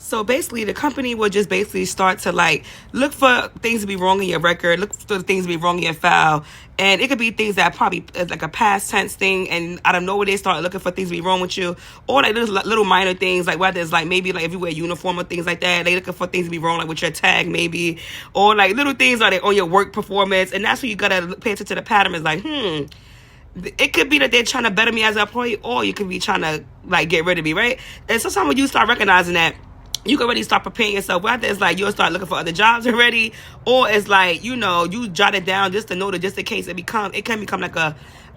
So basically, the company will just basically start to like look for things to be wrong in your record, look for things to be wrong in your file, and it could be things that probably is like a past tense thing, and out of nowhere they start looking for things to be wrong with you, or like little minor things, like whether it's like maybe like if you wear a uniform or things like that, they looking for things to be wrong like with your tag maybe, or like little things like on your work performance, and that's when you gotta pay attention to the pattern. Is like it could be that they're trying to better me as an employee, or you could be trying to like get rid of me, right? And sometimes when you start recognizing that, you can already start preparing yourself. Whether it's like you'll start looking for other jobs already, or it's like, you jot it down just to know that just in case it can become like a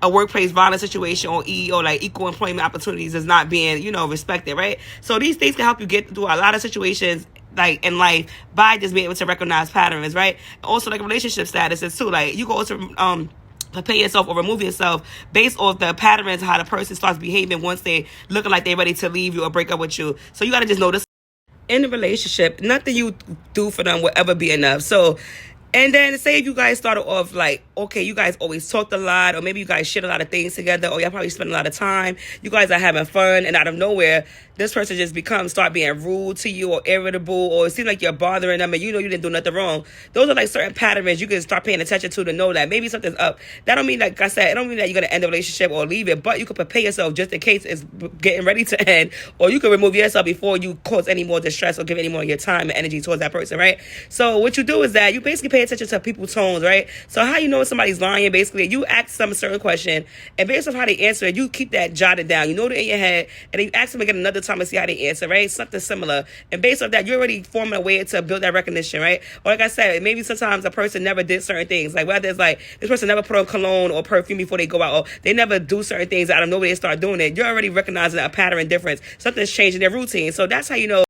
workplace violence situation, or like equal employment opportunities is not being, respected, right? So these things can help you get through a lot of situations like in life by just being able to recognize patterns, right? Also like relationship statuses too. Like you go to prepare yourself or remove yourself based off the patterns, how the person starts behaving once they looking like they're ready to leave you or break up with you. So you got to just notice in the relationship, nothing you do for them will ever be enough. So, and then say if you guys started off like, okay, you guys always talked a lot, or maybe you guys shared a lot of things together, or y'all probably spend a lot of time, you guys are having fun, and out of nowhere, this person just start being rude to you or irritable, or it seems like you're bothering them and you didn't do nothing wrong. Those are like certain patterns you can start paying attention to know that maybe something's up. That don't mean, like I said, it don't mean that you're going to end the relationship or leave it, but you can prepare yourself just in case it's getting ready to end, or you can remove yourself before you cause any more distress or give any more of your time and energy towards that person, right? So what you do is that you basically pay attention to people's tones, right? So how you know if somebody's lying, basically, you ask some certain question, and based on how they answer it, you keep that jotted down. You know it in your head, and then you ask them again another time to see how they answer, right? Something similar. And based on that, you're already forming a way to build that recognition, right? Or like I said, maybe sometimes a person never did certain things. Like whether it's like this person never put on cologne or perfume before they go out, or they never do certain things out of nowhere they start doing it. You're already recognizing a pattern difference. Something's changing their routine. So that's how you know.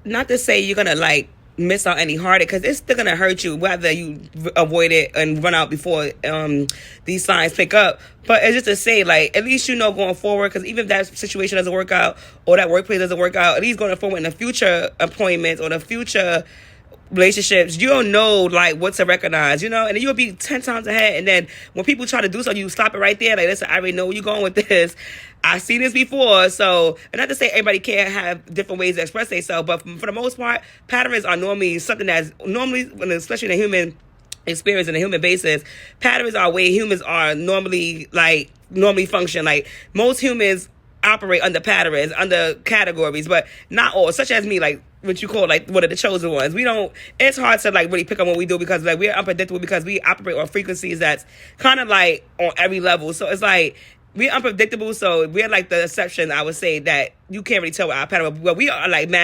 Not to say you're gonna like miss out any harder, because it's still gonna hurt you whether you avoid it and run out before these signs pick up. But it's just to say, like, at least going forward, because even if that situation doesn't work out or that workplace doesn't work out, at least going forward in the future employments or the future relationships, you don't know like what to recognize, and then you'll be 10 times ahead. And then when people try to do something, you stop it right there. Like, listen, I already know where you're going with this. I've seen this before. So, and not to say everybody can't have different ways to express themselves, but for the most part, patterns are normally something that's normally, especially in the human experience and a human basis, patterns are way humans are normally function. Like most humans operate under patterns, under categories, but not all, such as me, like what you call like one of the chosen ones. It's hard to like really pick on what we do, because like we're unpredictable, because we operate on frequencies that's kind of like on every level. So it's like we're unpredictable, so we're like the exception, I would say, that you can't really tell what our pattern, but we are like mass